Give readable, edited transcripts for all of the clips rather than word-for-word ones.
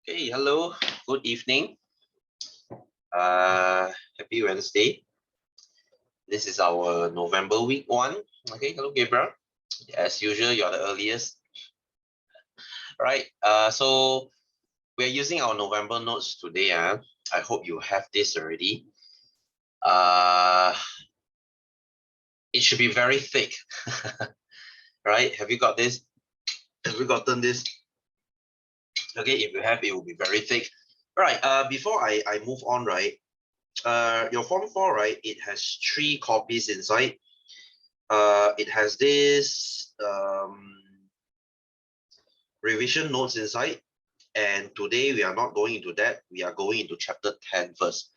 Hey, hello, good evening. Happy Wednesday. This is our November week 1. Okay, hello, Gabriel. As usual, you're the earliest. Right. So we're using our November notes today. I hope you have this already. It should be very thick. Right? Have you got this? Have you gotten this? Okay, if you have, it will be very thick. Right. Before I move on, right? Your form 4, right? It has 3 copies inside. It has this revision notes inside, and today we are not going into that. We are going into chapter 10 first.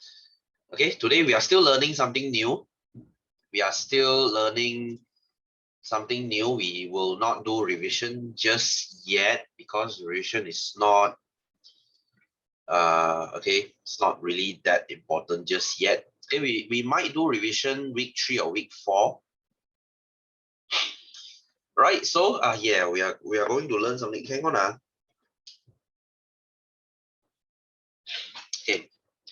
Okay, today we are still learning something new. We are still learning something new. We will not do revision just yet because revision is not okay, it's not really that important just yet. Okay, we might do revision week 3 or week 4. Right, so yeah, we are going to learn something. Hang on. Okay,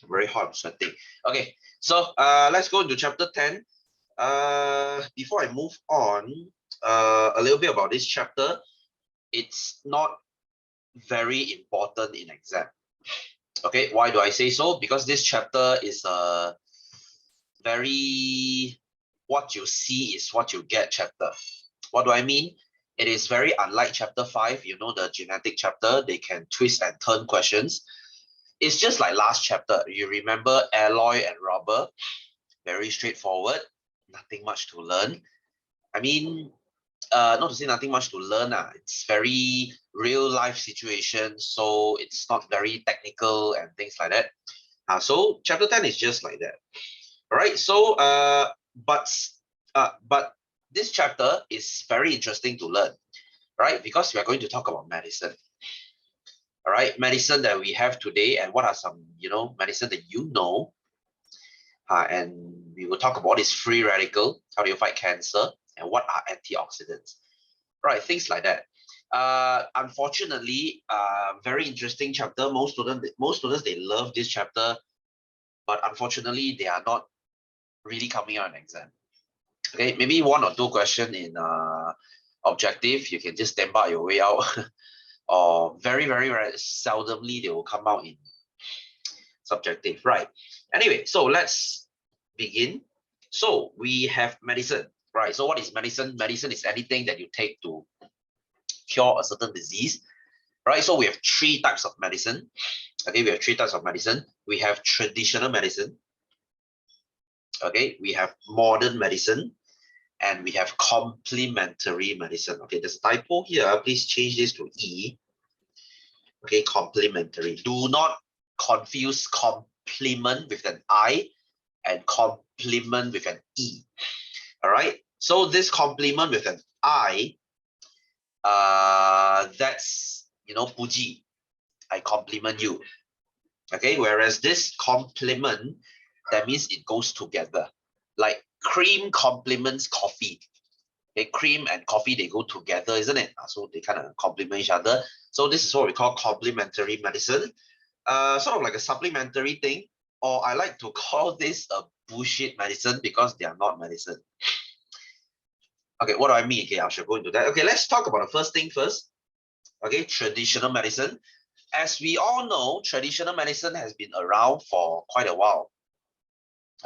very hot, sweating. Okay, so let's go into chapter 10. Before I move on, a little bit about this chapter. It's not very important in exam. Okay, why do I say so? Because this chapter is a very what you see is what you get chapter. What do I mean? It is very unlike chapter 5, you know, the genetic chapter. They can twist and turn questions. It's just like last chapter. You remember alloy and rubber, very straightforward, nothing much to learn. I mean, not to say nothing much to learn. It's very real life situation, so it's not very technical and things like that. So chapter 10 is just like that. All right. So but this chapter is very interesting to learn, right? Because we are going to talk about medicine. All right, medicine that we have today, and what are some, medicine that you know, and we will talk about what is free radical, how do you fight cancer, and what are antioxidants, right? Things like that. Unfortunately, very interesting chapter. Most students they love this chapter, but unfortunately, they are not really coming out in exam. Okay, maybe 1 or 2 question in objective. You can just stand by your way out. Or very, very, very seldomly they will come out in subjective, right? Anyway, so let's begin. So we have medicine, right? So what is medicine? Medicine is anything that you take to cure a certain disease, right? So we have 3 types of medicine. Okay, we have 3 types of medicine. We have traditional medicine. Okay, we have modern medicine, and we have complementary medicine. Okay, there's a typo here. Please change this to E. Okay, complementary. Do not confuse complement with an I and complement with an E. All right. So this complement with an I, that's, puji. I compliment you. Okay. Whereas this complement, that means it goes together. Like cream complements coffee. Okay, cream and coffee, they go together, isn't it? So they kind of complement each other. So this is what we call complementary medicine. Sort of like a supplementary thing, or I like to call this a bullshit medicine because they are not medicine. Okay, what do I mean? Okay, I should go into that. Okay, let's talk about the first thing first. Okay, traditional medicine. As we all know, traditional medicine has been around for quite a while.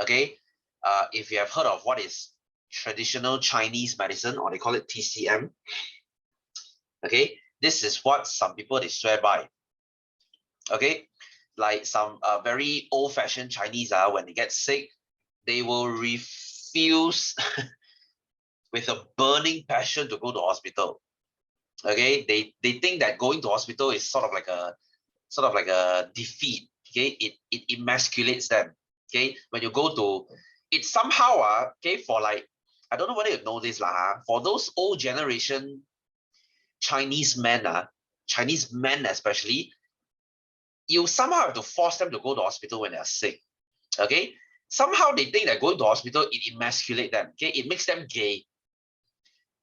Okay, if you have heard of what is traditional Chinese medicine, or they call it TCM. Okay, this is what some people they swear by. Okay, like some very old-fashioned Chinese, when they get sick, they will refuse with a burning passion to go to hospital. Okay, they think that going to hospital is sort of like a defeat. Okay, it emasculates them. Okay, when you go to it somehow, okay, for like, I don't know whether you know this for those old generation Chinese men, Chinese men especially, you somehow have to force them to go to hospital when they're sick. Okay, somehow they think that going to hospital, it emasculates them. Okay, it makes them gay,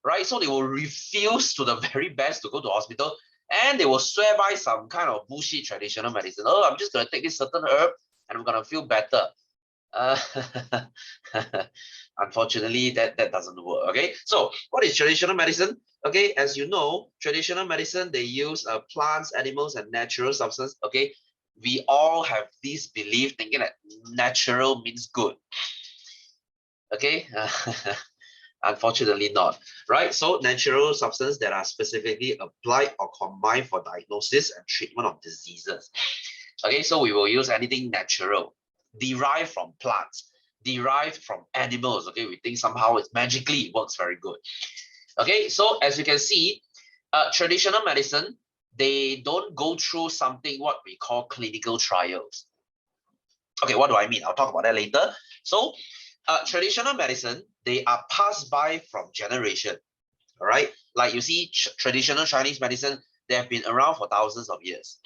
right? So they will refuse to the very best to go to hospital, And they will swear by some kind of bullshit traditional medicine. Oh, I'm just going to take this certain herb and I'm going to feel better. Unfortunately, that doesn't work. Okay, so what is traditional medicine? Okay, as you know, traditional medicine, they use plants, animals, and natural substance. Okay, we all have this belief thinking that natural means good. Okay, unfortunately not, right? So natural substance that are specifically applied or combined for diagnosis and treatment of diseases. Okay, so we will use anything natural, derived from plants, derived from animals. Okay, we think somehow it magically works very good. Okay, so as you can see, traditional medicine, they don't go through something what we call clinical trials. Okay, what do I mean? I'll talk about that later. So traditional medicine, they are passed by from generation. All right, like you see traditional Chinese medicine, they have been around for thousands of years.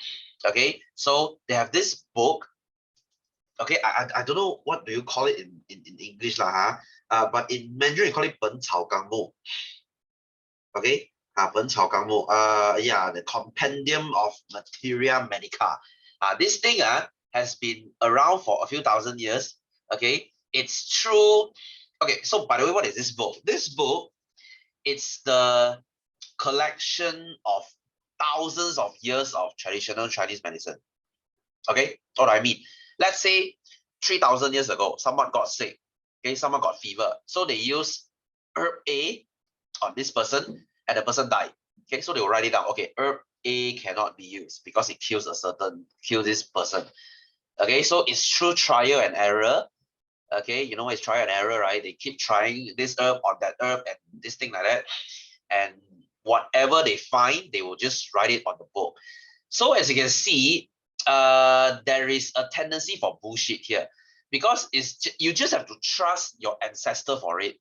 Okay, so they have this book. Okay, I don't know what do you call it in English lah, but in Mandarin you call it 本草纲目. Okay, 本草纲目, yeah, the Compendium of Materia Medica. This thing has been around for a few thousand years. Okay, it's true. Okay, so by the way, what is this book? This book, it's the collection of thousands of years of traditional Chinese medicine. Okay, what do I mean? Let's say 3,000 years ago, someone got sick. Okay, someone got fever. So they use herb A on this person and the person died. Okay, so they will write it down. Okay, herb A cannot be used because it kills this person. Okay, so it's through trial and error. Okay, you know it's trial and error, right? They keep trying this herb on that herb and this thing like that. And whatever they find, they will just write it on the book. So as you can see, there is a tendency for bullshit here because you just have to trust your ancestor for it.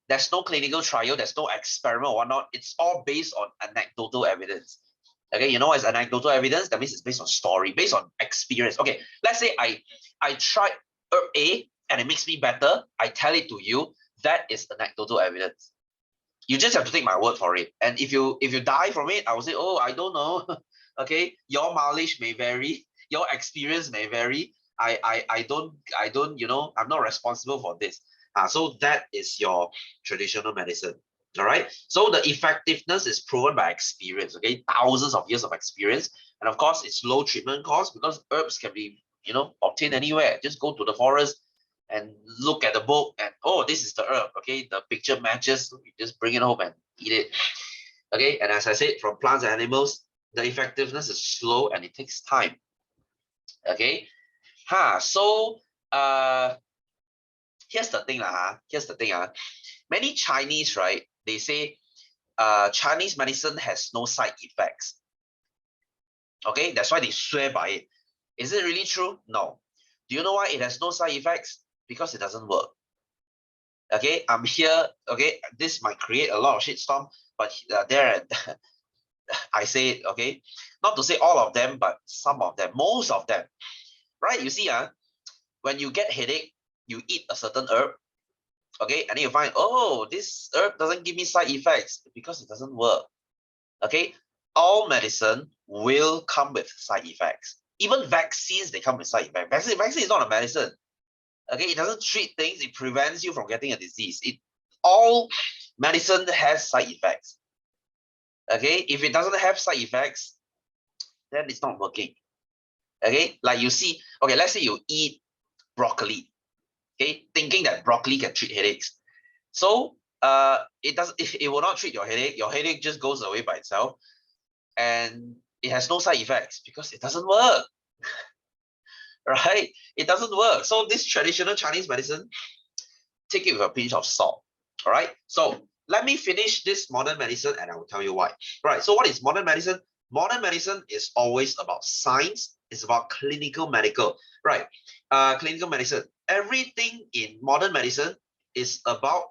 There's no clinical trial, there's no experiment or whatnot. It's all based on anecdotal evidence. Okay, you know what is anecdotal evidence? That means it's based on story, based on experience. Okay, let's say I tried herb A and it makes me better. I tell it to you. That is anecdotal evidence. You just have to take my word for it. And if you die from it, I will say, oh, I don't know. Okay, your mileage may vary, your experience may vary. I don't, you know, I'm not responsible for this. So that is your traditional medicine. All right. So the effectiveness is proven by experience. Okay, thousands of years of experience, and of course, it's low treatment cost because herbs can be, you know, obtained anywhere. Just go to the forest and look at the book and, oh, this is the herb. Okay, the picture matches. You just bring it home and eat it. Okay, and as I said, from plants and animals, the effectiveness is slow and it takes time. Okay, so here's the thing here's the thing many Chinese, right, they say Chinese medicine has no side effects. Okay, that's why they swear by it. Is it really true? No. Do you know why it has no side effects? Because it doesn't work. Okay, I'm here. Okay, this might create a lot of shitstorm, but there I say, okay, not to say all of them, but some of them, most of them, right? You see, when you get headache, you eat a certain herb, okay, and then you find, oh, this herb doesn't give me side effects because it doesn't work. Okay, all medicine will come with side effects. Even vaccines, they come with side effects. Vaccine is not a medicine. Okay, it doesn't treat things, it prevents you from getting a disease. All medicine has side effects. Okay, if it doesn't have side effects, then it's not working. Okay, like you see, okay, let's say you eat broccoli, okay, thinking that broccoli can treat headaches. So it will not treat your headache just goes away by itself, and it has no side effects because it doesn't work. Right, it doesn't work. So this traditional Chinese medicine, take it with a pinch of salt. All right, so let me finish this modern medicine and I will tell you why. Right, so what is modern medicine? Modern medicine is always about science. It's about clinical medical, right? Clinical medicine. Everything in modern medicine is about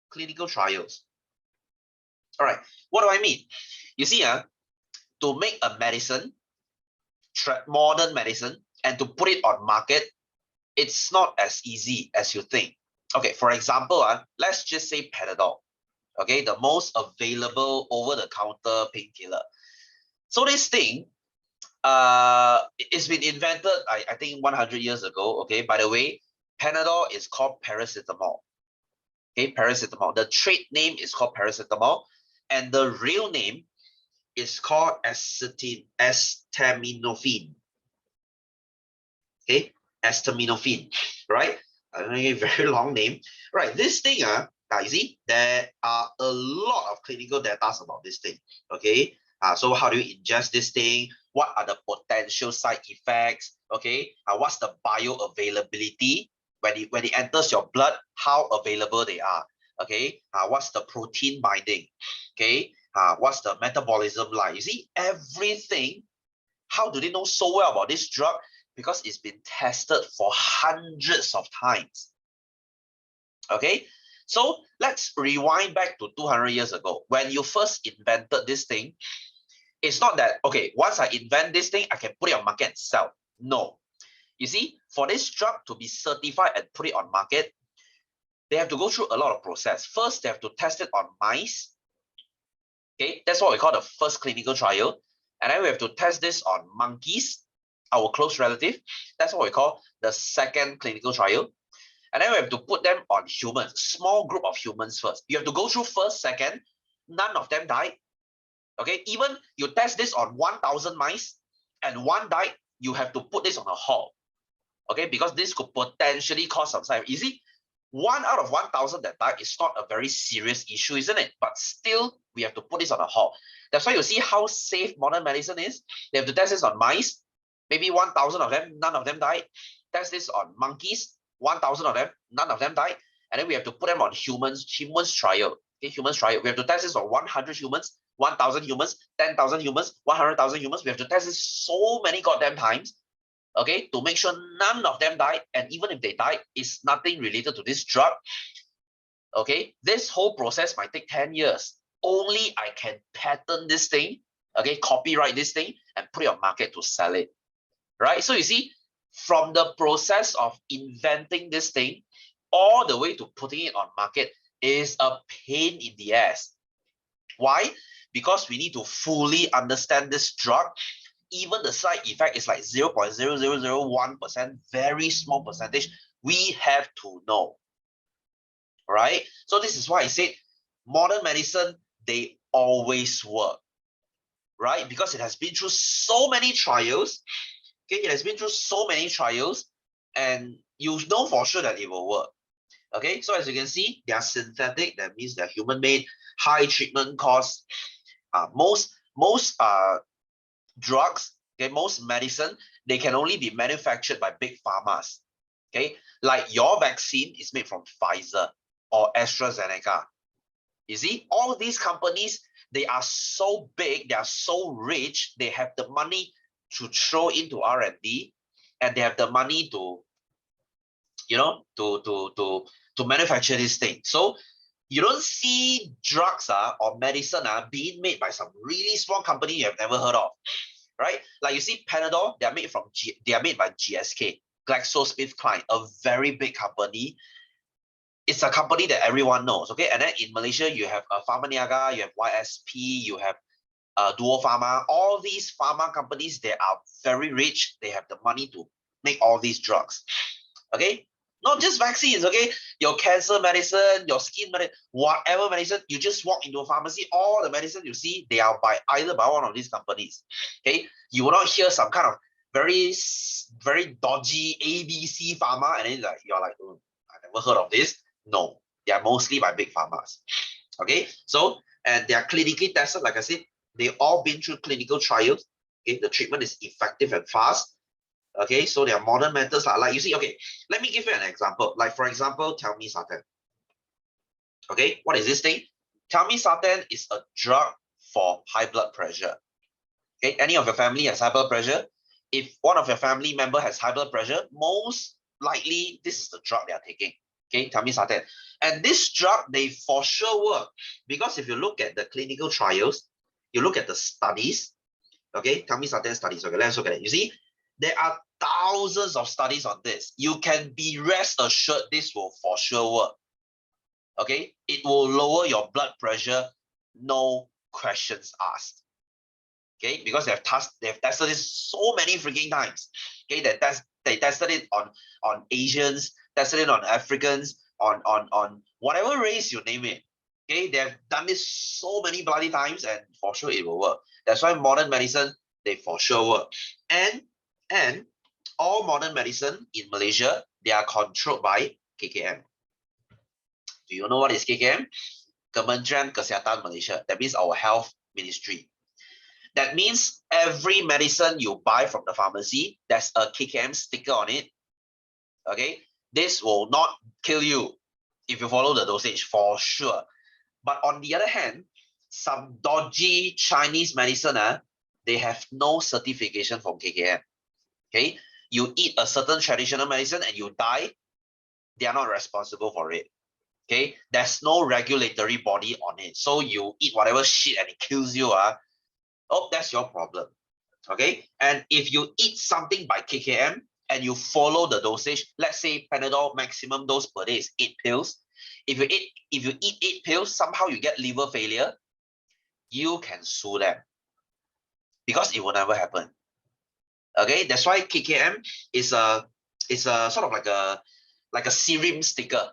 clinical trials. All right, what do I mean? You see, to make a medicine, modern medicine, and to put it on market, it's not as easy as you think. Okay, for example, let's just say Panadol. Okay, the most available over-the-counter painkiller. So this thing, it's been invented, I think 100 years ago. Okay, by the way, Panadol is called paracetamol. Okay, paracetamol. The trade name is called paracetamol, and the real name is called acetaminophen. Okay, acetaminophen, right? A very long name, right? This thing, you see, there are a lot of clinical data about this thing. Okay, so how do you ingest this thing? What are the potential side effects? Okay, what's the bioavailability when it enters your blood? How available they are? Okay, what's the protein binding? Okay, what's the metabolism like? You see, everything. How do they know so well about this drug? Because it's been tested for hundreds of times. Okay, so let's rewind back to 200 years ago. When you first invented this thing, it's not that, okay, once I invent this thing, I can put it on market and sell. No. You see, for this drug to be certified and put it on market, they have to go through a lot of process. First, they have to test it on mice. Okay, that's what we call the first clinical trial. And then we have to test this on monkeys, our close relative. That's what we call the second clinical trial. And then we have to put them on humans, small group of humans first. You have to go through first, second, none of them died. Okay, even you test this on 1,000 mice and one died, you have to put this on a halt. Okay, because this could potentially cause some side effects. You see, 1 out of 1,000 that died is not a very serious issue, isn't it? But still, we have to put this on a halt. That's why you see how safe modern medicine is. They have to test this on mice, maybe 1,000 of them, none of them died. Test this on monkeys, 1,000 of them, none of them died. And then we have to put them on humans trial. Okay, humans trial. We have to test this on 100 humans, 1,000 humans, 10,000 humans, 100,000 humans. We have to test this so many goddamn times, okay, to make sure none of them died. And even if they died, it's nothing related to this drug. Okay, this whole process might take 10 years. Only I can patent this thing, okay, copyright this thing and put it on market to sell it, right? So you see, from the process of inventing this thing all the way to putting it on market is a pain in the ass. Why? Because we need to fully understand this drug. Even the side effect is like 0.0001%, very small percentage. We have to know, right? So this is why I said modern medicine, they always work, right? Because it has been through so many trials. Okay, it has been through so many trials, and you know for sure that it will work. Okay, so as you can see, they are synthetic. That means they're human-made, high treatment costs. Most drugs, okay, most medicine, they can only be manufactured by big pharmas. Okay, like your vaccine is made from Pfizer or AstraZeneca. You see, all these companies, they are so big, they are so rich, they have the money to throw into R&D, and they have the money to, you know, to manufacture this thing. So you don't see drugs or medicine being made by some really small company you have never heard of, right? Like you see Panadol, they are made by GSK, GlaxoSmithKline, a very big company. It's a company that everyone knows, okay? And then in Malaysia, you have Pharmaniaga, you have YSP, you have Duo Pharma. All these pharma companies, they are very rich. They have the money to make all these drugs, okay? Not just vaccines, okay? Your cancer medicine, your skin medicine, whatever medicine, you just walk into a pharmacy, all the medicine you see, they are either by one of these companies, okay? You will not hear some kind of very dodgy ABC pharma, and then you're like, oh, I never heard of this. No, they are mostly by big pharmas, okay? So, and they are clinically tested, like I said, they've all been through clinical trials, okay? The treatment is effective and fast. Okay, so there are modern methods like you see, okay, let me give you an example. Like for example, telmisartan. Okay, what is this thing? Telmisartan is a drug for high blood pressure. Okay, any of your family has high blood pressure? If one of your family member has high blood pressure, most likely this is the drug they are taking. Okay, telmisartan. And this drug, they for sure work, because if you look at the clinical trials, you look at the studies, okay, telmisartan studies, okay, let's look at it. You see, there are thousands of studies on this. You can be rest assured this will for sure work. Okay, it will lower your blood pressure, no questions asked. Okay, because they've tested this so many freaking times. Okay, they tested it on Asians, tested it on Africans, on whatever race you name it. Okay, they've done this so many bloody times, and for sure it will work. That's why modern medicine, they for sure work. And all modern medicine in Malaysia, they are controlled by KKM. Do you know what is KKM? Kementerian Kesihatan Malaysia. That means our health ministry. That means every medicine you buy from the pharmacy, there's a KKM sticker on it. Okay, this will not kill you if you follow the dosage for sure. But on the other hand, some dodgy Chinese medicine, they have no certification from KKM. Okay, you eat a certain traditional medicine and you die, they are not responsible for it. Okay, there's no regulatory body on it. So you eat whatever shit and it kills you, oh, that's your problem. Okay, and if you eat something by KKM and you follow the dosage, let's say Panadol maximum dose per day is 8 pills. If you eat 8 pills, somehow you get liver failure, you can sue them because it will never happen. Okay, that's why KKM is a sort of like a serum sticker.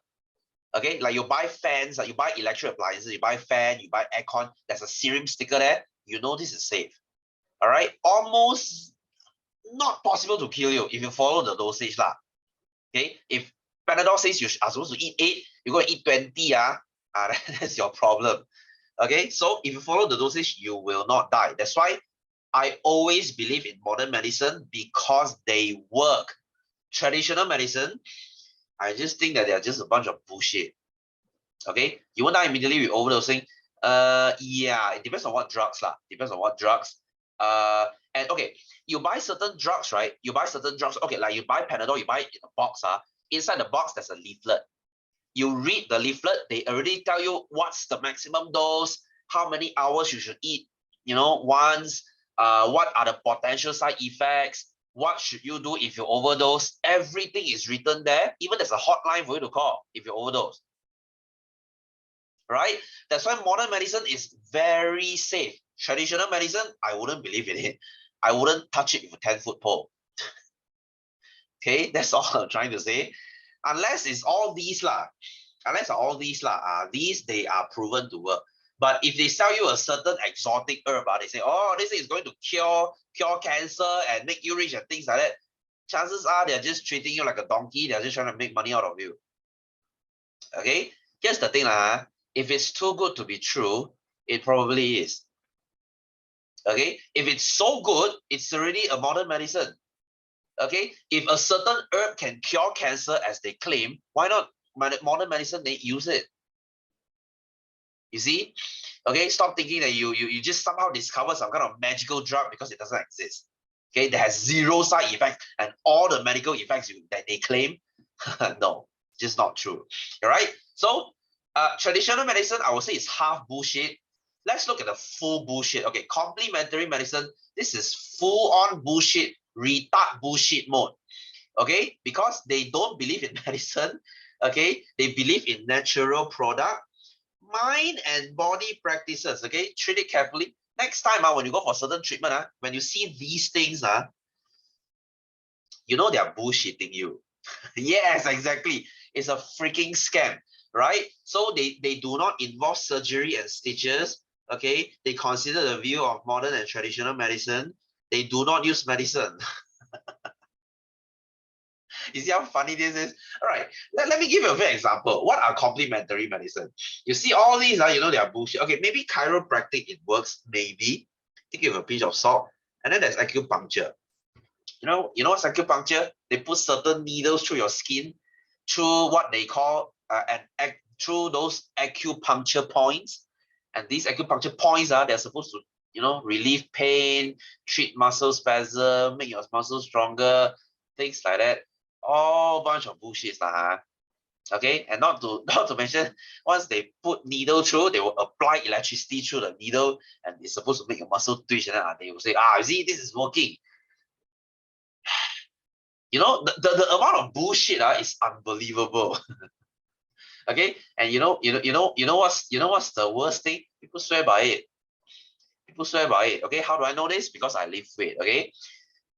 Okay, like you buy fans, like you buy electric appliances, you buy fan, you buy aircon, there's a serum sticker there, you know this is safe. All right, almost not possible to kill you if you follow the dosage lah. Okay, if Panadol says you are supposed to eat 8, you're going to eat 20, that's your problem. Okay, so if you follow the dosage, you will not die. That's why I always believe in modern medicine because they work. Traditional medicine, I just think that they're just a bunch of bullshit. Okay, you won't die immediately with overdosing. Yeah, it depends on what drugs lah. Depends on what drugs. And okay, you buy certain drugs, right? You buy certain drugs. Okay, like you buy Panadol, you buy it in a box. Inside the box, there's a leaflet. You read the leaflet, they already tell you what's the maximum dose, how many hours you should eat, once, what are the potential side effects, what should you do if you overdose. Everything is written there. Even there's a hotline for you to call if you overdose. Right? That's why modern medicine is very safe. Traditional medicine, I wouldn't believe in it. I wouldn't touch it with a 10-foot pole. Okay, that's all I'm trying to say. Unless it's all these lah. These they are proven to work. But if they sell you a certain exotic herb, they say, oh, this is going to cure cancer and make you rich and things like that. Chances are they're just treating you like a donkey. They're just trying to make money out of you. Okay, here's the thing lah. If it's too good to be true, it probably is. Okay, if it's so good, it's already a modern medicine. Okay, if a certain herb can cure cancer as they claim, why not modern medicine, they use it? You see? Okay, stop thinking that you just somehow discover some kind of magical drug because it doesn't exist. Okay, that has zero side effects and all the medical effects that they claim. No, just not true. All right, so traditional medicine, I would say, is half bullshit. Let's look at the full bullshit. Okay, complementary medicine, this is full on bullshit, retard bullshit mode. Okay, because they don't believe in medicine. Okay, they believe in natural product, mind and body practices. Okay, treat it carefully. Next time when you go for certain treatment, when you see these things, you know they are bullshitting you. Yes, exactly. It's a freaking scam, right? So they do not involve surgery and stitches. Okay, they consider the view of modern and traditional medicine. They do not use medicine. You see how funny this is? All right, let me give you a very example. What are complementary medicine? You see all these, you know, they are bullshit. Okay, maybe chiropractic, it works, maybe. Take it with a pinch of salt. And then there's acupuncture. You know what's acupuncture? They put certain needles through your skin, through what they call through those acupuncture points. And these acupuncture points, they're supposed to, relieve pain, treat muscle spasm, make your muscles stronger, things like that. All bunch of bullshit, okay. And not to mention, once they put needle through, they will apply electricity through the needle, and it's supposed to make your muscle twitch, and then they will say, you see, this is working. The amount of bullshit is unbelievable. Okay, and you know what's the worst thing? People swear by it. People swear by it. Okay, how do I know this? Because I lift weight. Okay,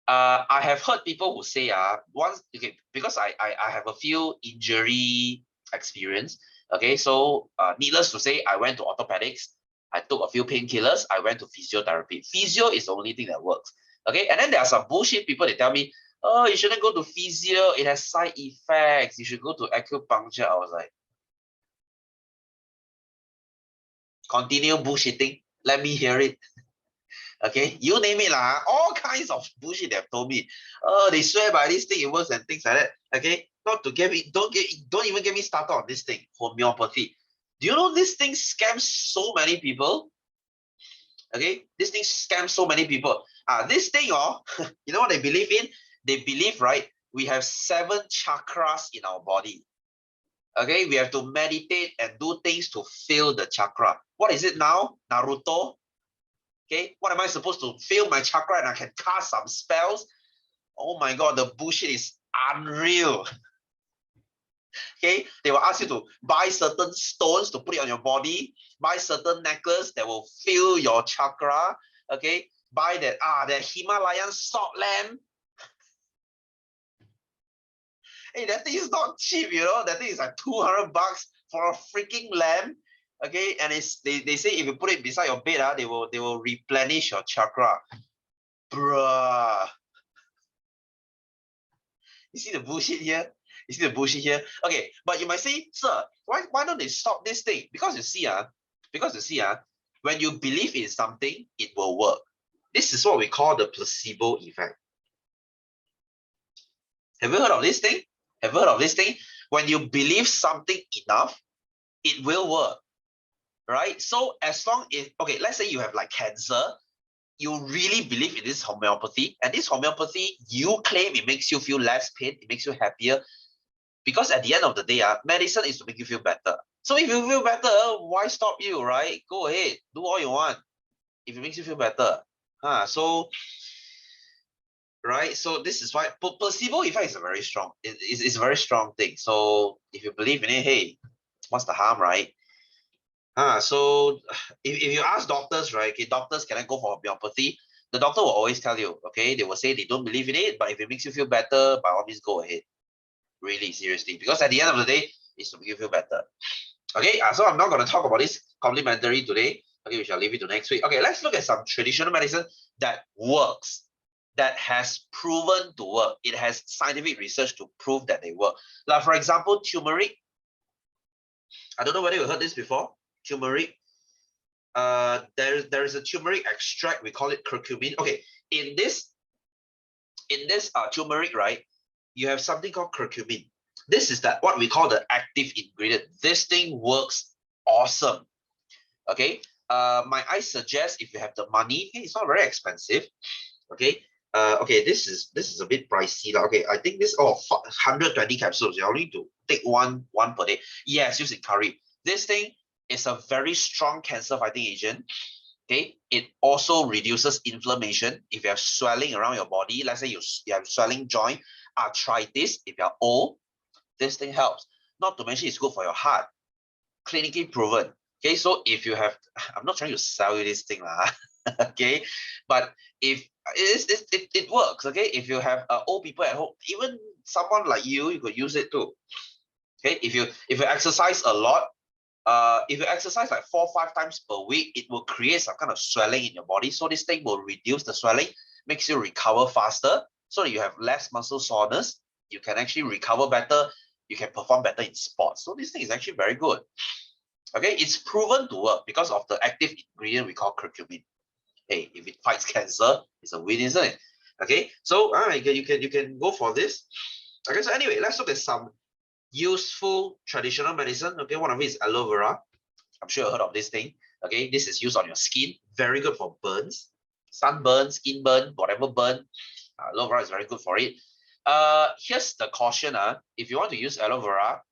I have heard people who say once, okay, because I have a few injury experience. Okay, so needless to say, I went to orthopedics. I took a few painkillers. I went to physiotherapy. Physio is the only thing that works. Okay, and then there are some bullshit people. They tell me, oh, you shouldn't go to physio. It has side effects. You should go to acupuncture. I was like, continue bullshitting. Let me hear it. Okay, you name it lah. All kinds of bullshit they have told me. Oh, they swear by this thing, it works and things like that. Okay, not to get me, don't even get me started on this thing, homeopathy. Do you know this thing scams so many people? Okay, this thing scams so many people. This thing, you know what they believe in? They believe, right? We have 7 chakras in our body. Okay, we have to meditate and do things to fill the chakra. What is it now? Naruto? Okay, what am I supposed to fill my chakra and I can cast some spells? Oh my God, the bullshit is unreal. Okay, they will ask you to buy certain stones to put it on your body, buy certain necklace that will fill your chakra. Okay, buy that Himalayan salt lamp. Hey, that thing is not cheap, you know. That thing is like $200 for a freaking lamp. Okay, and they say if you put it beside your bed, they will replenish your chakra. Bruh. You see the bullshit here? You see the bullshit here? Okay, but you might say, sir, why don't they stop this thing? Because you see, when you believe in something, it will work. This is what we call the placebo effect. Have you heard of this thing? Have you heard of this thing? When you believe something enough, it will work. Right? So as long as, okay, let's say you have like cancer, you really believe in this homeopathy, and this homeopathy, you claim it makes you feel less pain, it makes you happier. Because at the end of the day, medicine is to make you feel better. So if you feel better, why stop you, right? Go ahead, do all you want. If it makes you feel better. So, right? So this is why placebo effect is a very strong, it's a very strong thing. So if you believe in it, hey, what's the harm, right? So if you ask doctors, right, okay, doctors, can I go for homeopathy? The doctor will always tell you, okay, they will say they don't believe in it, but if it makes you feel better, by all means, go ahead. Really, seriously, because at the end of the day, it's to make you feel better. Okay, so I'm not going to talk about this complementary today. Okay, we shall leave it to next week. Okay, let's look at some traditional medicine that works, that has proven to work. It has scientific research to prove that they work. Like, for example, turmeric. I don't know whether you heard this before. Turmeric. There is a turmeric extract. We call it curcumin. Okay, in this turmeric, right, you have something called curcumin. This is what we call the active ingredient. This thing works awesome. Okay, I suggest if you have the money, it's not very expensive. Okay, okay, this is a bit pricey. Okay, I think this 120 capsules. You only need to take one per day. Yes, use in curry. This thing is a very strong cancer fighting agent. Okay, it also reduces inflammation. If you have swelling around your body, let's say you have swelling joint, arthritis, if you're old, this thing helps. Not to mention it's good for your heart. Clinically proven. Okay, so if you have, I'm not trying to sell you this thing, okay, but if it works, okay, if you have old people at home, even someone like you could use it too. Okay, if you exercise a lot, if you exercise like 4 or 5 times per week, it will create some kind of swelling in your body. So this thing will reduce the swelling, makes you recover faster, so that you have less muscle soreness. You can actually recover better. You can perform better in sports. So this thing is actually very good. Okay, it's proven to work because of the active ingredient we call curcumin. Hey, if it fights cancer, it's a win, isn't it? Okay, so you can go for this. Okay, so anyway, let's look at some useful traditional medicine. Okay, one of it is aloe vera. I'm sure you heard of this thing. Okay, this is used on your skin. Very good for burns, sunburn, skin burn, whatever burn. Aloe vera is very good for it. Here's the caution. If you want to use aloe vera,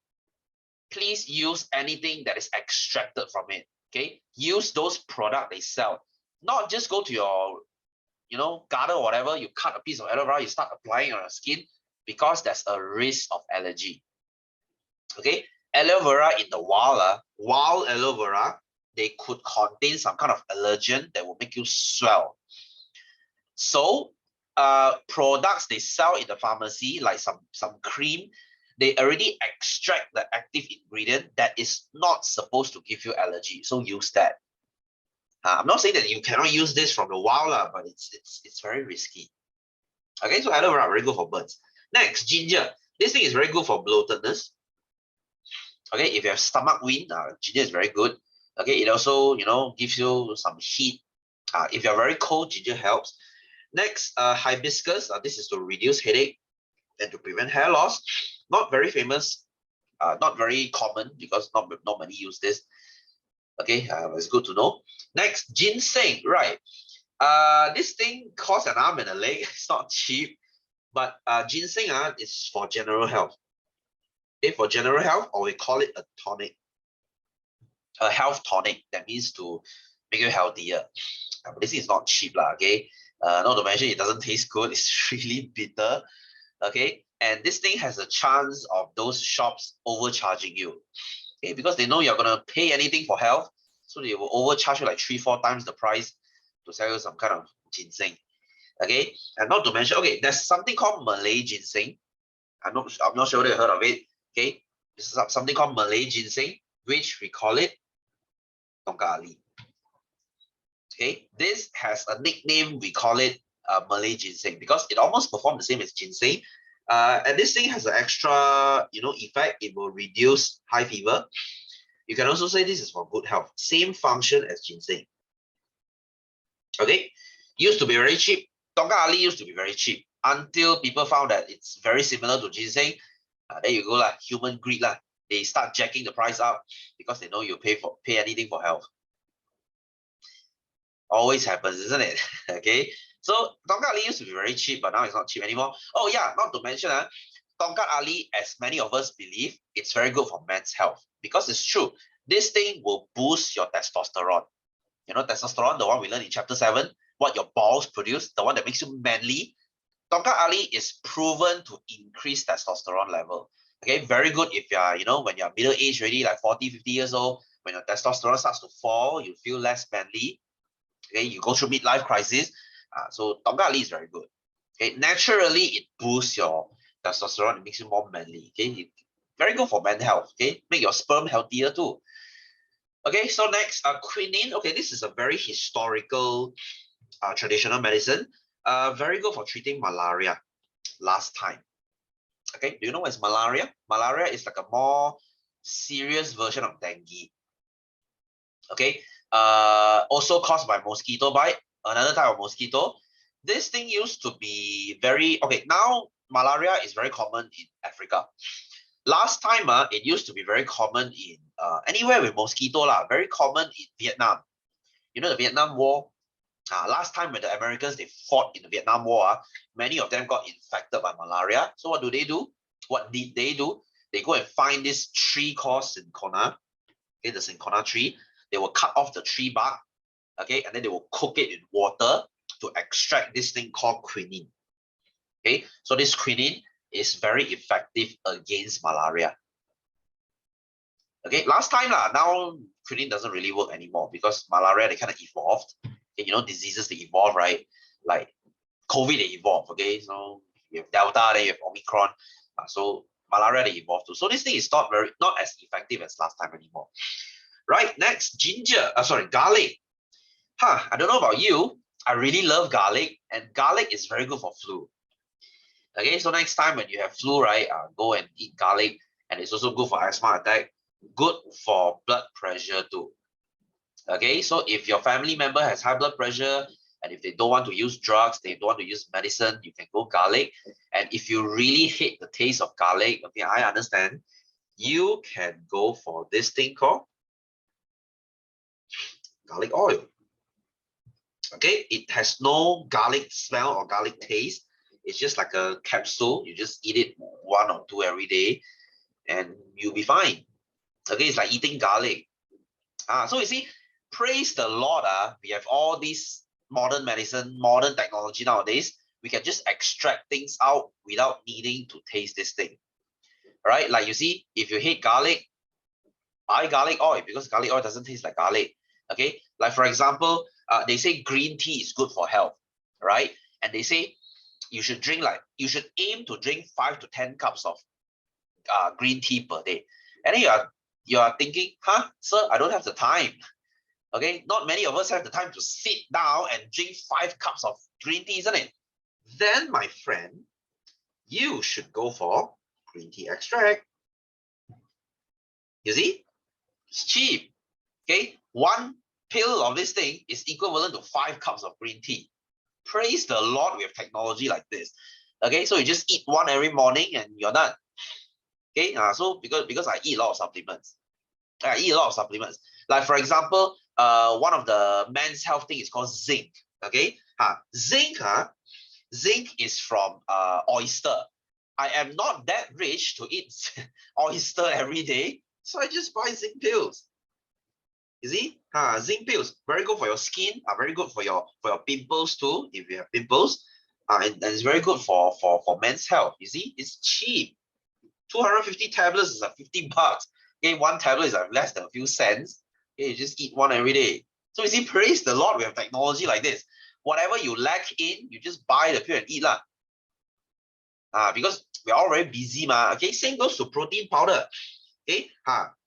please use anything that is extracted from it. Okay, use those products they sell. Not just go to your, garden or whatever. You cut a piece of aloe vera, you start applying on your skin, because there's a risk of allergy. Okay, aloe vera in the wild aloe vera they could contain some kind of allergen that will make you swell. So products they sell in the pharmacy, like some cream, they already extract the active ingredient that is not supposed to give you allergy. So use that. I'm not saying that you cannot use this from the wild, but it's very risky. Okay, so aloe vera very good for burns. Next, ginger. This thing is very good for bloatedness. Okay, if you have stomach wind, ginger is very good. Okay, it also gives you some heat. If you're very cold, ginger helps. Next, hibiscus. This is to reduce headache and to prevent hair loss. Not very famous, not very common because not many use this. Okay, it's good to know. Next, ginseng. Right. This thing costs an arm and a leg. It's not cheap, but ginseng is for general health. Okay, for general health, or we call it a tonic, a health tonic. That means to make you healthier. But this is not cheap, okay. Not to mention it doesn't taste good. It's really bitter. Okay, and this thing has a chance of those shops overcharging you. Okay, because they know you're gonna pay anything for health, so they will overcharge you like 3-4 times the price to sell you some kind of ginseng. Okay, and not to mention, okay, there's something called Malay ginseng. I'm not sure whether you heard of it. Okay, this is something called Malay ginseng, which we call it Tongkat Ali. Okay, this has a nickname. We call it Malay ginseng because it almost performs the same as ginseng. And this thing has an extra, effect. It will reduce high fever. You can also say this is for good health. Same function as ginseng. Okay, used to be very cheap. Tongkat Ali used to be very cheap until people found that it's very similar to ginseng. There you go lah, human greed lah. They start jacking the price up because they know you pay anything for health. Always happens, isn't it? Okay, so Tongkat Ali used to be very cheap, but now it's not cheap anymore. Oh yeah, not to mention Tongkat Ali, as many of us believe, it's very good for men's health because it's true. This thing will boost your testosterone. Testosterone, the one we learned in chapter 7, what your balls produce, the one that makes you manly. Tongkat Ali is proven to increase testosterone level. Okay, very good if you're, when you're middle age already, like 40, 50 years old, when your testosterone starts to fall, you feel less manly. Okay, you go through midlife crisis. So Tongkat Ali is very good. Okay, naturally it boosts your testosterone, it makes you more manly. Okay, very good for men's health. Okay, make your sperm healthier too. Okay, so next, quinine. Okay, this is a very historical, traditional medicine. Very good for treating malaria. Last time. Okay, do you know what is malaria? Malaria is like a more serious version of dengue. Okay, also caused by mosquito bite, another type of mosquito. This thing used to be very, okay, now malaria is very common in Africa. Last time, it used to be very common in anywhere with mosquito, very common in Vietnam. You know the Vietnam War? Last time when the Americans, they fought in the Vietnam War, many of them got infected by malaria. So what do they do? What did they do? They go and find this tree called cinchona, okay, the cinchona tree. They will cut off the tree bark, okay, and then they will cook it in water to extract this thing called quinine. Okay, so this quinine is very effective against malaria. Okay, last time now quinine doesn't really work anymore because malaria, they kind of evolved. Okay, diseases, they evolve, right? Like COVID, they evolve. Okay, so you have Delta, then you have Omicron. So malaria, they evolve too. So this thing is not as effective as last time anymore. Right, next, garlic. I don't know about you. I really love garlic, and garlic is very good for flu. Okay, so next time when you have flu, right, go and eat garlic, and it's also good for asthma attack, good for blood pressure too. Okay, so if your family member has high blood pressure, and if they don't want to use drugs, they don't want to use medicine, you can go garlic. And if you really hate the taste of garlic, okay, I understand, you can go for this thing called garlic oil. Okay, it has no garlic smell or garlic taste. It's just like a capsule. You just eat it 1 or 2 every day and you'll be fine. Okay, it's like eating garlic. So you see, praise the Lord, we have all these modern medicine, modern technology nowadays. We can just extract things out without needing to taste this thing. Right? Like you see, if you hate garlic, buy garlic oil because garlic oil doesn't taste like garlic. Okay, like for example, they say green tea is good for health, right? And they say you should aim to drink 5 to 10 cups of green tea per day. And then you are thinking, huh, sir, I don't have the time. Okay, not many of us have the time to sit down and drink 5 cups of green tea, isn't it? Then, my friend, you should go for green tea extract. You see, it's cheap. Okay, one pill of this thing is equivalent to 5 cups of green tea. Praise the Lord, we have technology like this. Okay, so you just eat one every morning and you're done. Okay, so because I eat a lot of supplements, Like for example, one of the men's health thing is called zinc. Okay, zinc is from oyster. I am not that rich to eat oyster every day, so I just buy zinc pills. You see, zinc pills very good for your skin, are very good for your pimples too. If you have pimples, and it's very good for men's health. You see, it's cheap. 250 tablets is like 50 bucks. Okay, one tablet is like less than a few cents. Okay, you just eat one every day. So you see, praise the Lord, we have technology like this. Whatever you lack in, you just buy the pill and eat lah. Because we're all very busy ma. Okay, same goes to protein powder. Okay,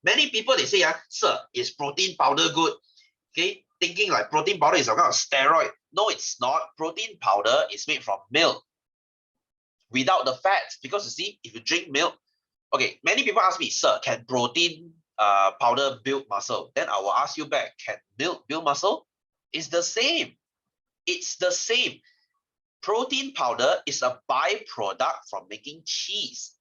many people they say, sir, is protein powder good? Okay, thinking like protein powder is a kind of steroid. No, it's not. Protein powder is made from milk without the fats. Because you see, if you drink milk, okay, many people ask me, sir, can protein powder build muscle? Then I will ask you back, can milk build muscle? It's the same. It's the same. Protein powder is a byproduct from making cheese.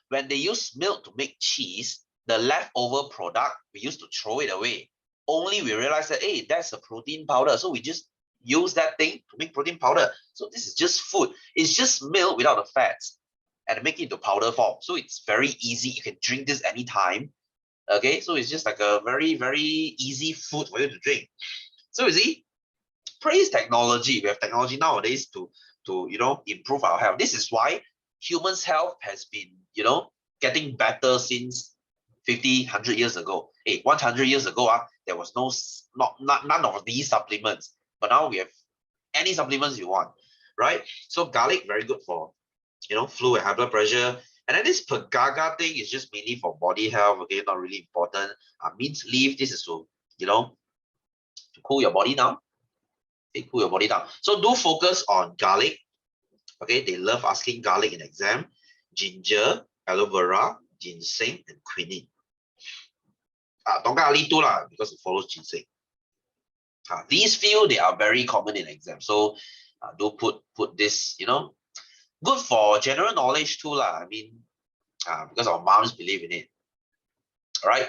When they use milk to make cheese, the leftover product, we used to throw it away. Only we realize that, hey, that's a protein powder. So we just use that thing to make protein powder. So this is just food. It's just milk without the fats and make it into powder form. So it's very easy. You can drink this anytime. Okay, so it's just like a very, very easy food for you to drink. So you see, praise technology. We have technology nowadays to improve our health. This is why humans' health has been getting better since 50, 100 years ago. Hey, 100 years ago, there was none of these supplements. But now we have any supplements you want, right? So garlic, very good for flu and high blood pressure. And then this Pegaga thing is just mainly for body health. Okay, not really important. Mint leaf, this is to to cool your body down. Okay, cool your body down. So do focus on garlic. Okay, they love asking garlic in exam. Ginger, aloe vera, ginseng, and quinine. Tonga ali too lah, because it follows ginseng. These few, they are very common in exam. So do put this, good for general knowledge too lah. I mean, because our moms believe in it. All right.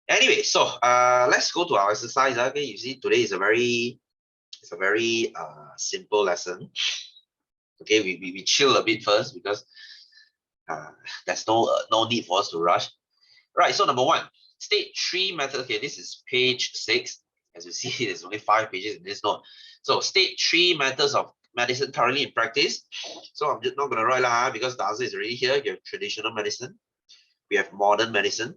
Anyway, so let's go to our exercise. Okay, you see, today is a very simple lesson. Okay, we chill a bit first because there's no need for us to rush. Right. So number one, state 3 methods. Okay, this is page 6. As you see, there's only 5 pages in this note. So state 3 methods of medicine currently in practice. So I'm just not going to write lah, because the answer is already here. You have traditional medicine, we have modern medicine,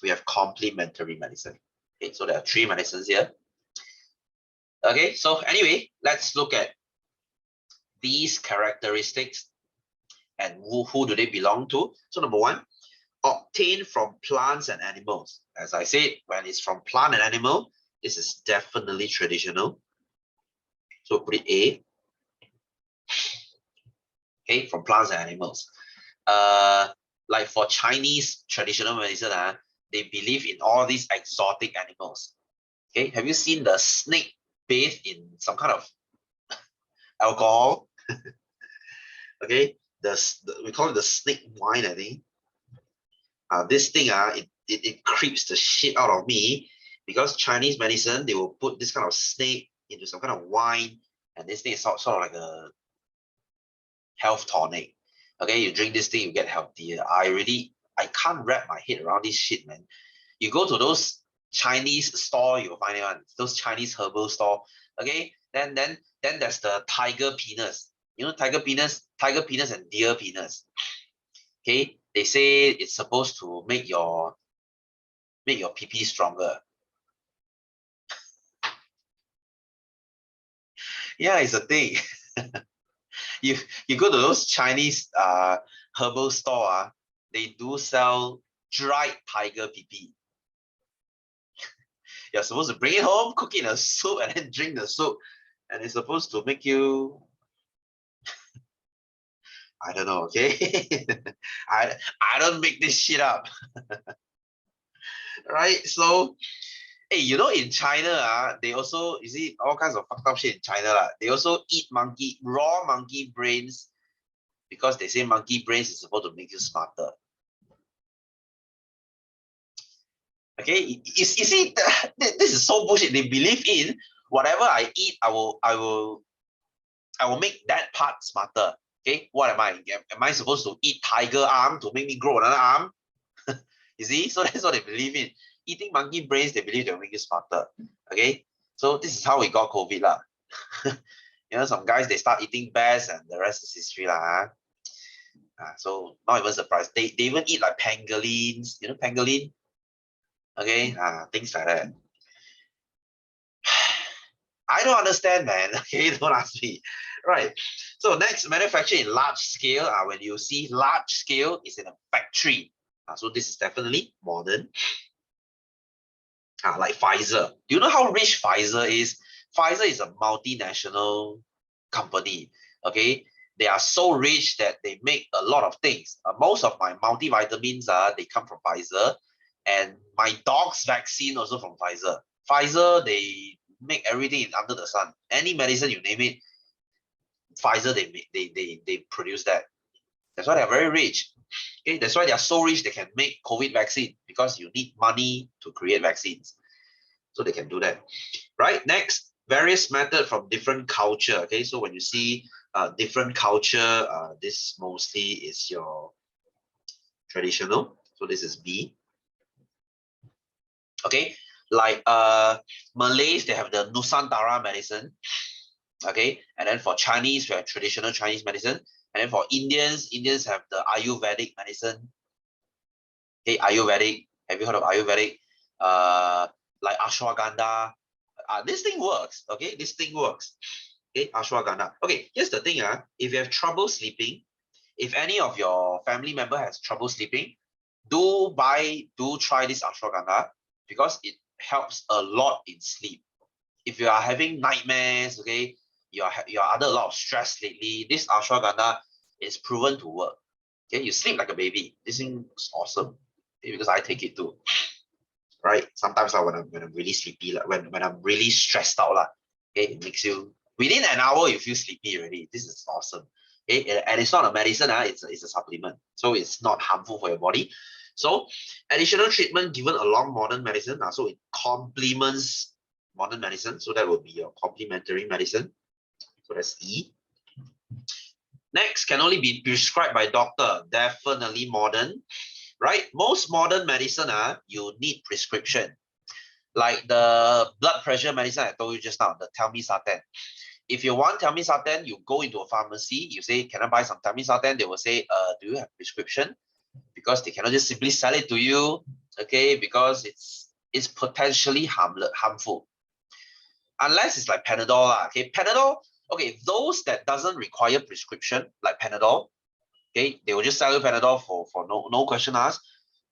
we have complementary medicine. Okay, so there are 3 medicines here. Okay, so anyway, let's look at these characteristics and who do they belong to. So number one, obtained from plants and animals. As I said, when it's from plant and animal, this is definitely traditional. So put it A. Okay, from plants and animals. Like for Chinese traditional medicine, they believe in all these exotic animals. Okay, have you seen the snake bathed in some kind of alcohol? Okay, we call it the snake wine, I think. This thing, it creeps the shit out of me, because Chinese medicine, they will put this kind of snake into some kind of wine, and this thing is sort of like a health tonic. Okay, you drink this thing, you get healthier. I can't wrap my head around this shit, man. You go to those Chinese store, you'll find it, those Chinese herbal store. Okay, then there's the tiger penis. You know, tiger penis and deer penis. Okay, they say it's supposed to make your pee stronger. Yeah, it's a thing. You go to those Chinese herbal store, they do sell dried tiger pee. You're supposed to bring it home, cook it in a soup, and then drink the soup. And it's supposed to make you, I don't know, okay? I don't make this shit up. Right? So, hey, you know, in China, they also, you see, all kinds of fucked up shit in China. They also eat raw monkey brains because they say monkey brains is supposed to make you smarter. Okay, you see, this is so bullshit. They believe in whatever I eat, I will make that part smarter. Okay, what am I? Am I supposed to eat tiger arm to make me grow another arm? You see, so that's what they believe in. Eating monkey brains, they believe they'll make you smarter. Okay, so this is how we got COVID lah. You know, some guys they start eating bears, and the rest is history lah. So not even surprised. They even eat like pangolins. You know, pangolin. Okay, things like that. I don't understand, man. Okay, don't ask me. Right. So next, manufacturing in large scale. When you see large scale, is in a factory. So this is definitely modern. Like Pfizer. Do you know how rich Pfizer is? Pfizer is a multinational company. Okay, they are so rich that they make a lot of things. Most of my multivitamins they come from Pfizer, and my dog's vaccine also from Pfizer. Pfizer, they make everything under the sun. Any medicine you name it, Pfizer they produce that. That's why they're very rich. Okay, that's why they are so rich they can make COVID vaccine, because you need money to create vaccines. So they can do that. Right, next, various method from different culture. Okay, so when you see different culture, this mostly is your traditional. So this is B. Okay, like Malays, they have the Nusantara medicine. Okay, and then for Chinese, we have traditional Chinese medicine. And then for Indians have the Ayurvedic medicine. Okay, Ayurvedic. Have you heard of Ayurvedic? Like ashwagandha. This thing works. Okay, this thing works. Okay, ashwagandha. Okay, here's the thing. If you have trouble sleeping, if any of your family member has trouble sleeping, do try this ashwagandha, because it helps a lot in sleep. If you are having nightmares, okay, you're under a lot of stress lately, this ashwagandha is proven to work. Okay, you sleep like a baby. This thing is awesome. Okay, because I take it too. Right? Sometimes when I'm really sleepy, like when I'm really stressed out, okay, it makes you, within an hour you feel sleepy already. This is awesome. Okay, and it's not a medicine, it's a supplement. So it's not harmful for your body. So additional treatment given along modern medicine, so it complements modern medicine. So that will be your complementary medicine. So that's E. Next, can only be prescribed by doctor. Definitely modern, right? Most modern medicine, you need prescription. Like the blood pressure medicine I told you just now, the telmisartan. If you want telmisartan, you go into a pharmacy, you say, can I buy some telmisartan? They will say, do you have prescription? Because they cannot just simply sell it to you, okay? Because it's potentially harmful. Unless it's like Panadol, okay? Panadol, okay, those that doesn't require prescription, like Panadol, okay, they will just sell you Panadol for no question asked.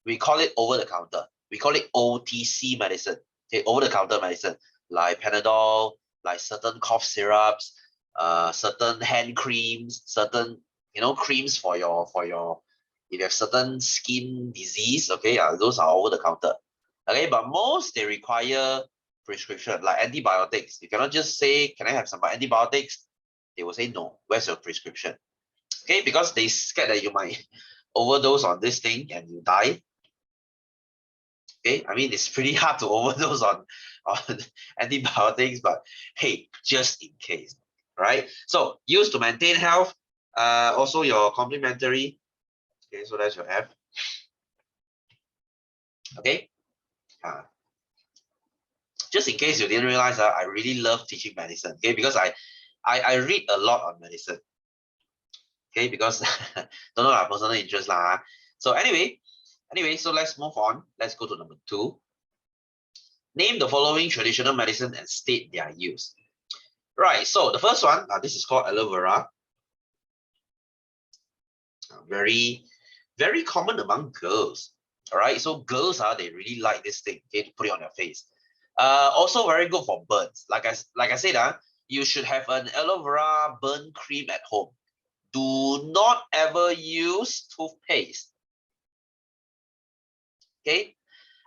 We call it over the counter. We call it OTC medicine. Okay, over the counter medicine, like Panadol, like certain cough syrups, certain hand creams, certain creams for your if you have certain skin disease, okay, those are over the counter. Okay, but most they require prescription, like antibiotics. You cannot just say, can I have some antibiotics? They will say no. Where's your prescription? Okay, because they scared that you might overdose on this thing and you die. Okay, I mean, it's pretty hard to overdose on antibiotics, but hey, just in case, right? So used to maintain health, also your complementary. Okay, so that's your F. Okay, just in case you didn't realize, I really love teaching medicine. Okay, because I read a lot on medicine. Okay, because don't know, personal interest lah. So anyway, so let's move on. Let's go to number 2. Name the following traditional medicine and state their use. Right, so the first one, this is called aloe vera. Very, very common among girls. All right, so girls, they really like this thing, okay, to put it on their face. Also very good for burns. Like I said, you should have an aloe vera burn cream at home. Do not ever use toothpaste. Okay,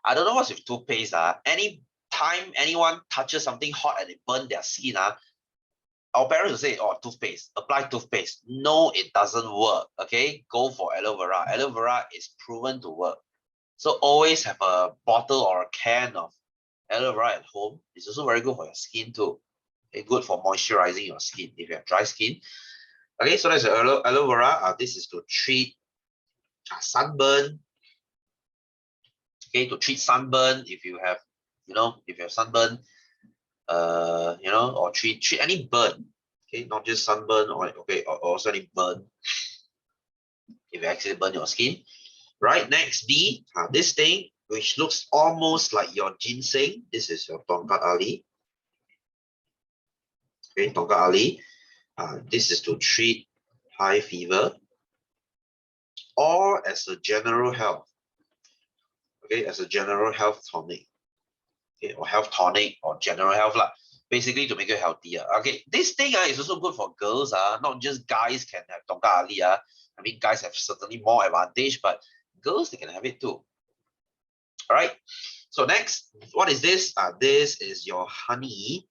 I don't know what's with toothpaste. Any time anyone touches something hot and it burn their skin, our parents will say, oh, toothpaste, apply toothpaste. No, it doesn't work. Okay, go for aloe vera. Aloe vera is proven to work. So always have a bottle or a can of aloe vera at home. It's also very good for your skin too. Okay, good for moisturizing your skin if you have dry skin. Okay, so that's aloe vera. This is to treat sunburn. Okay, to treat sunburn if you have, if you have sunburn, or treat any burn. Okay, not just sunburn or also any burn if you actually burn your skin. Right, next B, this thing which looks almost like your ginseng. This is your Tongkat Ali. Okay, Tongkat Ali. This is to treat high fever or as a general health. Okay, as a general health tonic. Okay, or health tonic or general health lah. Basically to make you healthier. Okay, this thing is also good for girls. Not just guys can have Tongkat Ali. I mean, guys have certainly more advantage, but girls, they can have it too. All right. So next, what is this? This is your honey.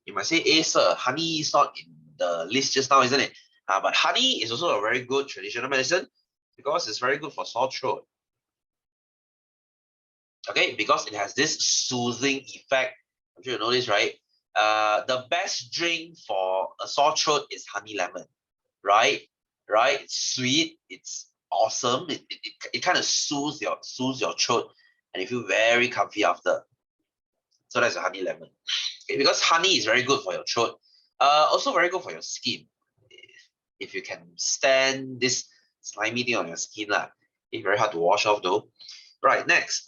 You might say, hey, sir, honey is not in the list just now, isn't it? But honey is also a very good traditional medicine because it's very good for sore throat. Okay, because it has this soothing effect. I'm sure you know this, right? The best drink for a sore throat is honey lemon, right? Right? It's sweet. It's awesome. It kind of soothes your throat, and you feel very comfy after. So that's a honey lemon. Okay, because honey is very good for your throat. Also very good for your skin. If you can stand this slimy thing on your skin, it's very hard to wash off though. Right, next,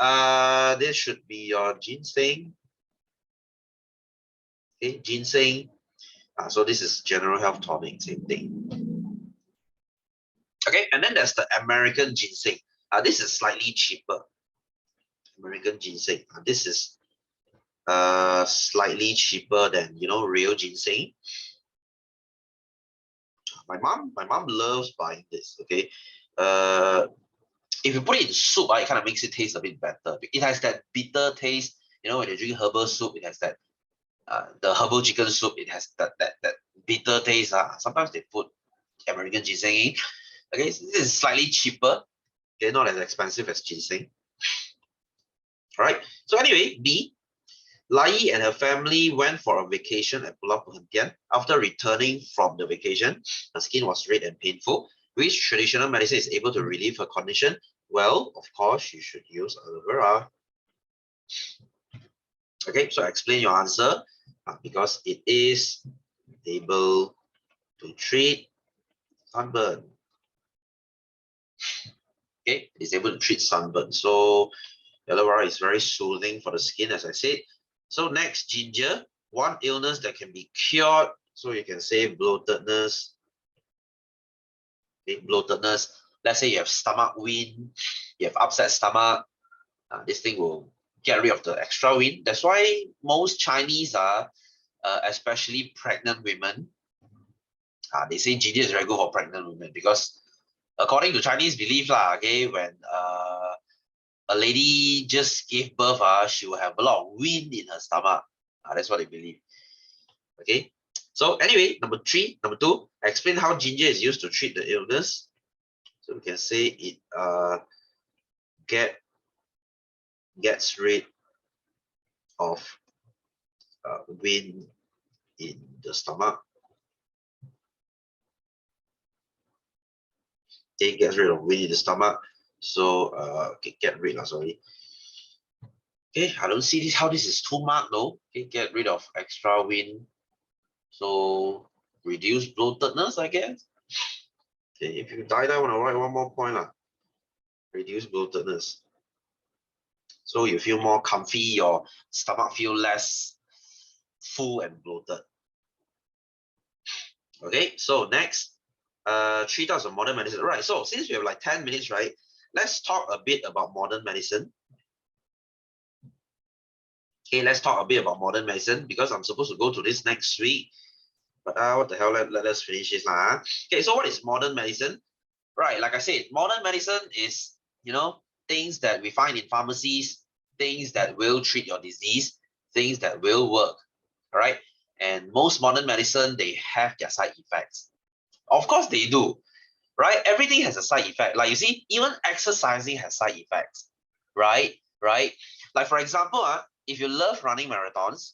this should be your ginseng. Okay, ginseng. So this is general health tonic, same thing. Okay, and then there's the American ginseng. This is slightly cheaper. American ginseng. This is slightly cheaper than real ginseng. My mom loves buying this. Okay, if you put it in soup, it kind of makes it taste a bit better. It has that bitter taste. When you drink herbal soup, it has that the herbal chicken soup. It has that bitter taste. Sometimes they put American ginseng in. Okay, so this is slightly cheaper. Okay, not as expensive as ginseng. All right. So anyway, B. Lai and her family went for a vacation at Pulau Perhentian. After returning from the vacation, her skin was red and painful. Which traditional medicine is able to relieve her condition? Well, of course, you should use aloe vera. Okay, so explain your answer because it is able to treat sunburn. Okay, it's able to treat sunburn. So aloe vera is very soothing for the skin, as I said. So next, ginger, one illness that can be cured. So you can say bloatedness. Okay, bloatedness. Let's say you have stomach wind, you have upset stomach. This thing will get rid of the extra wind. That's why most Chinese especially pregnant women, they say ginger is very good for pregnant women because according to Chinese belief, okay, when a lady just gave birth, she will have a lot of wind in her stomach. That's what they believe. Okay. So anyway, number two, explain how ginger is used to treat the illness. So we can say it gets rid of wind in the stomach. It gets rid of wind in the stomach. So get rid of, sorry. Okay, I don't see this how this is 2 mark though. Okay, get rid of extra wind. So reduce bloatedness, I guess. Okay, if you die, I want to write 1 more point. Reduce bloatedness. So you feel more comfy, your stomach feel less full and bloated. Okay, so next, 3 types of modern medicine. Right, so since we have like 10 minutes, right, let's talk a bit about modern medicine. Okay, let's talk a bit about modern medicine because I'm supposed to go to this next week. But what the hell, let us finish this now. Okay, so what is modern medicine? Right, like I said, modern medicine is, things that we find in pharmacies, things that will treat your disease, things that will work, all right? And most modern medicine, they have their side effects. Of course they do, right? Everything has a side effect. Like you see, even exercising has side effects, right? Right? Like for example, if you love running marathons,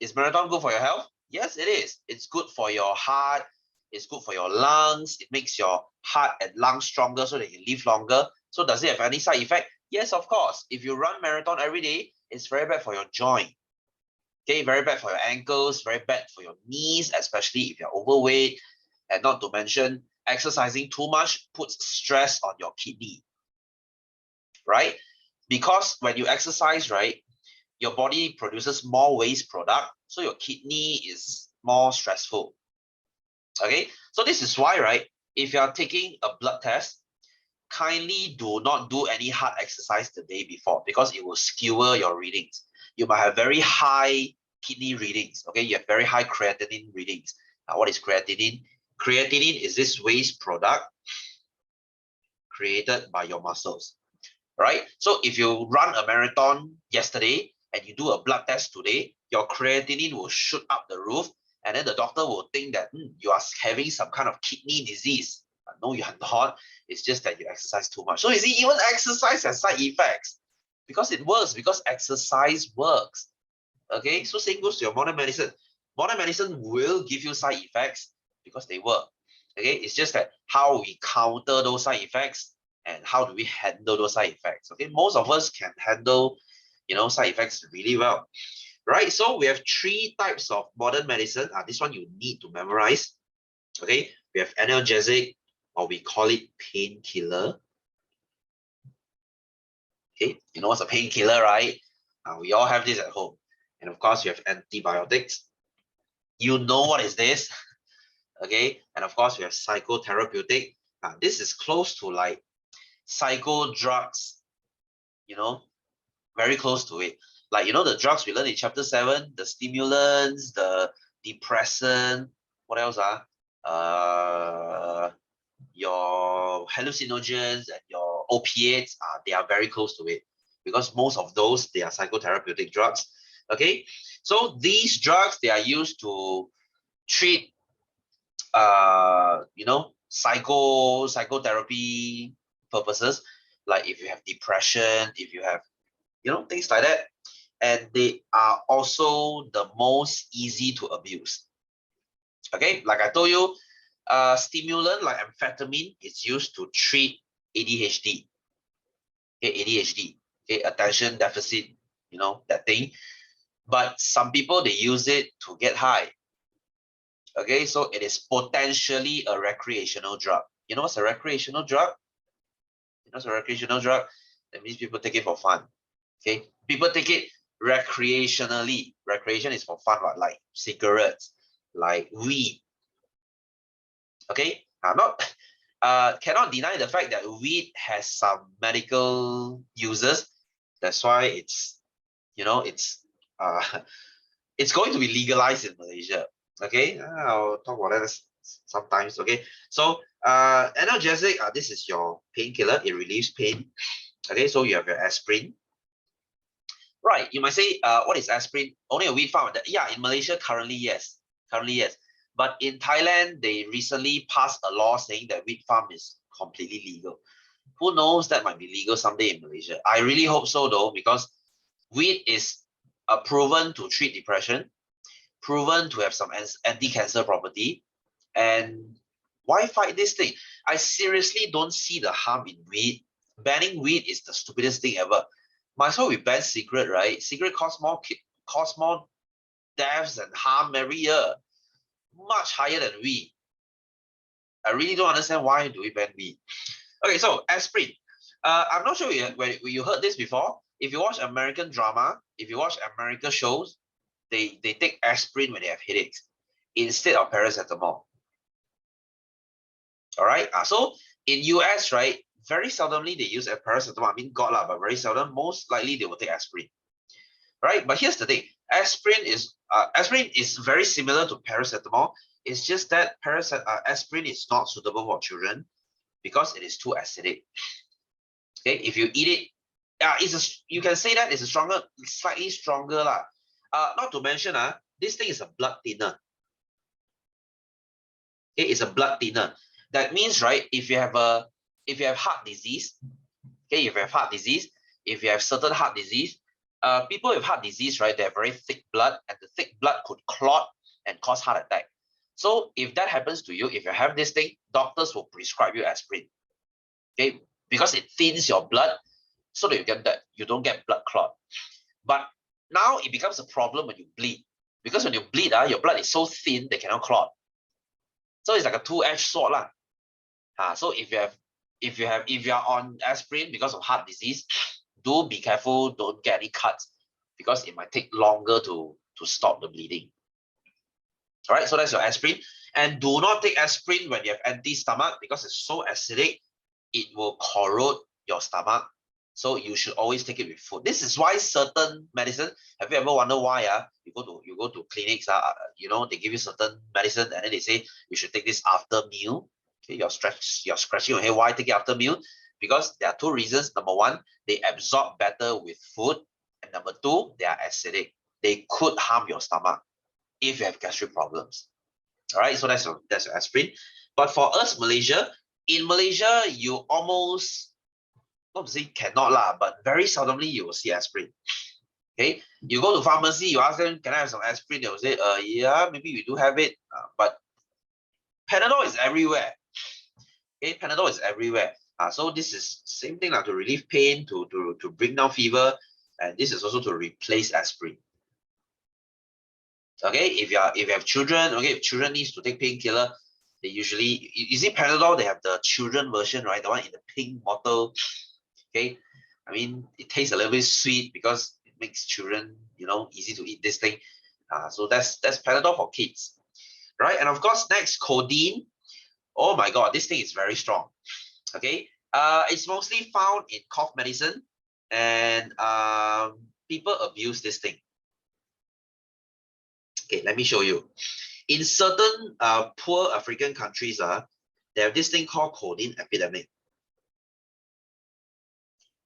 is marathon good for your health? Yes, it is. It's good for your heart. It's good for your lungs. It makes your heart and lungs stronger so that you live longer. So does it have any side effect? Yes, of course. If you run marathon every day, it's very bad for your joint. Okay, very bad for your ankles, very bad for your knees, especially if you're overweight. And not to mention, exercising too much puts stress on your kidney, right? Because when you exercise, right, your body produces more waste product, so your kidney is more stressful. Okay, so this is why, right, if you are taking a blood test, kindly do not do any hard exercise the day before because it will skewer your readings. You might have very high kidney readings. Okay, you have very high creatinine readings. Now, what is creatinine? Creatinine is this waste product created by your muscles, right? So if you run a marathon yesterday and you do a blood test today, your creatinine will shoot up the roof, and then the doctor will think that you are having some kind of kidney disease. But no, you are not. It's just that you exercise too much. So you see, even exercise has side effects because it works, because exercise works. Okay, so same goes to your modern medicine. Modern medicine will give you side effects because they work. Okay, it's just that how we counter those side effects and how do we handle those side effects. Okay, most of us can handle, side effects really well, right? So we have 3 types of modern medicine. This one you need to memorize. Okay, we have analgesic, or we call it painkiller. Okay, you know what's a painkiller, right? We all have this at home. And of course, you have antibiotics. You know what is this? Okay, and of course, we have psychotherapeutic. This is close to like psycho drugs, very close to it. Like, the drugs we learned in chapter 7, the stimulants, the depressant, what else? Your hallucinogens and your opiates, they are very close to it because most of those, they are psychotherapeutic drugs. Okay, so these drugs, they are used to treat psychotherapy purposes, like if you have depression, if you have things like that. And they are also the most easy to abuse. Okay, like I told you, stimulant like amphetamine is used to treat ADHD. Okay, ADHD, okay, attention deficit, that thing. But some people, they use it to get high. Okay, so it is potentially a recreational drug. You know what's a recreational drug? It's a recreational drug. That means people take it for fun. Okay, people take it recreationally. Recreation is for fun, right? Like cigarettes, like weed. Okay, I'm not cannot deny the fact that weed has some medical uses. That's why it's uh it's going to be legalized in Malaysia. Okay, I'll talk about that sometimes. Okay, so analgesic, this is your painkiller. It relieves pain. Okay, so you have your aspirin. Right, you might say, what is aspirin? Only a weed farm. Yeah, in Malaysia currently, yes. Currently, yes. But in Thailand, they recently passed a law saying that weed farm is completely legal. Who knows, that might be legal someday in Malaysia. I really hope so though, because weed is proven to treat depression, proven to have some anti-cancer property. And why fight this thing? I seriously don't see the harm in weed. Banning weed is the stupidest thing ever. Might as well we ban cigarette, right? Cigarette costs more deaths and harm every year, much higher than weed. I really don't understand why do we ban weed. Okay, so aspirin. I'm not sure when you heard this before. If you watch American drama, if you watch American shows, they take aspirin when they have headaches instead of paracetamol. All right. So in US, right, very seldomly they use a paracetamol. I mean, God lah, but very seldom. Most likely they will take aspirin. Right. But here's the thing: aspirin is very similar to paracetamol. It's just that aspirin is not suitable for children because it is too acidic. Okay, if you eat it, you can say that it's a slightly stronger lah. Not to mention this thing is a blood thinner. Okay, it's a blood thinner. That means, right, if you have heart disease, okay, if you have heart disease, if you have certain heart disease, people with heart disease, right, they have very thick blood, and the thick blood could clot and cause heart attack. So if that happens to you, if you have this thing, doctors will prescribe you aspirin. Okay, because it thins your blood so that you don't get blood clot. But now it becomes a problem when you bleed, because when you bleed, your blood is so thin they cannot clot. So it's like a two-edged sword lah. So if you are on aspirin because of heart disease, do be careful, don't get any cuts, because it might take longer to stop the bleeding. All right, so that's your aspirin. And do not take aspirin when you have empty stomach, because it's so acidic, it will corrode your stomach. So you should always take it with food. This is why certain medicine, have you ever wondered why you go to clinics, they give you certain medicine and then they say you should take this after meal. Okay, you're scratching your head, why take it after meal? Because there are two reasons. Number one, they absorb better with food, and number two, they are acidic. They could harm your stomach if you have gastric problems. All right, so that's your aspirin. But for us, in Malaysia, you almost, not to say cannot lah, but very seldomly you will see aspirin. Okay, you go to pharmacy, you ask them, can I have some aspirin? They will say, yeah, maybe we do have it, but Panadol is everywhere. Okay, Panadol is everywhere. So this is same thing to relieve pain, to bring down fever, and this is also to replace aspirin. Okay, if you have children, okay, if children needs to take painkiller, they usually, you see Panadol, they have the children version, right? The one in the pink bottle. Okay, I mean, it tastes a little bit sweet because it makes children, easy to eat this thing. So that's Panadol for kids, right? And of course, next, codeine. Oh my God, this thing is very strong. Okay, it's mostly found in cough medicine, and people abuse this thing. Okay, let me show you. In certain poor African countries, they have this thing called codeine epidemic.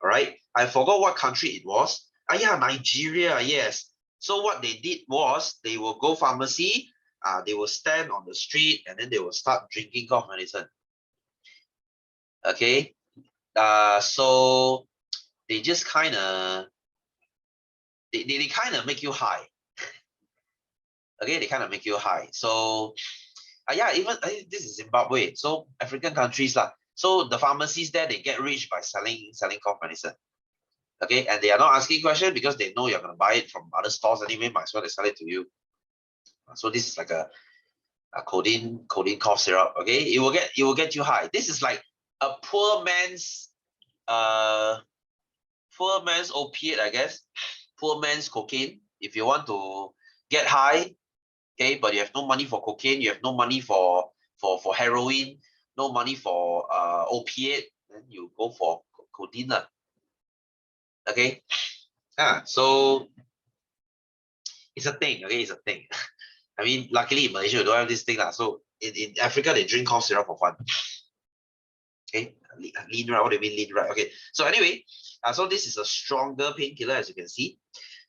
All right, I forgot what country it was. Yeah, Nigeria, yes. So what they did was they will go pharmacy, they will stand on the street, and then they will start drinking cough medicine. Okay, so they just kind of, they kind of make you high. Okay, they kind of make you high. So yeah, even this is Zimbabwe. So African countries lah. So the pharmacies there, they get rich by selling cough medicine. Okay, and they are not asking questions because they know you're gonna buy it from other stores anyway. Might as well they sell it to you. So this is like a codeine cough syrup. Okay, it will get you high. This is like a poor man's opiate, I guess. Poor man's cocaine. If you want to get high, okay, but you have no money for cocaine, you have no money for heroin, no money for opiate, then you go for codeine. Okay, so it's a thing. Okay, it's a thing. I mean, luckily in Malaysia we don't have this thing so in Africa they drink cough syrup for fun. Okay, lean right. What do you mean lean right? Okay, so anyway, so this is a stronger painkiller, as you can see.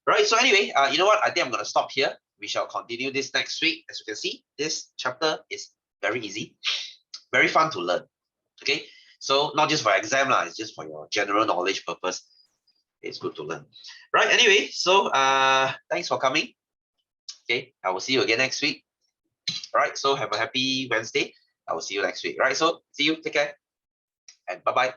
Right, so anyway, you know what? I think I'm gonna stop here. We shall continue this next week. As you can see, this chapter is very easy, very fun to learn. Okay, so not just for exam it's just for your general knowledge purpose. It's good to learn. Right, anyway, so thanks for coming. Okay, I will see you again next week. All right, so have a happy Wednesday. I will see you next week. All right, so see you, take care, and bye-bye.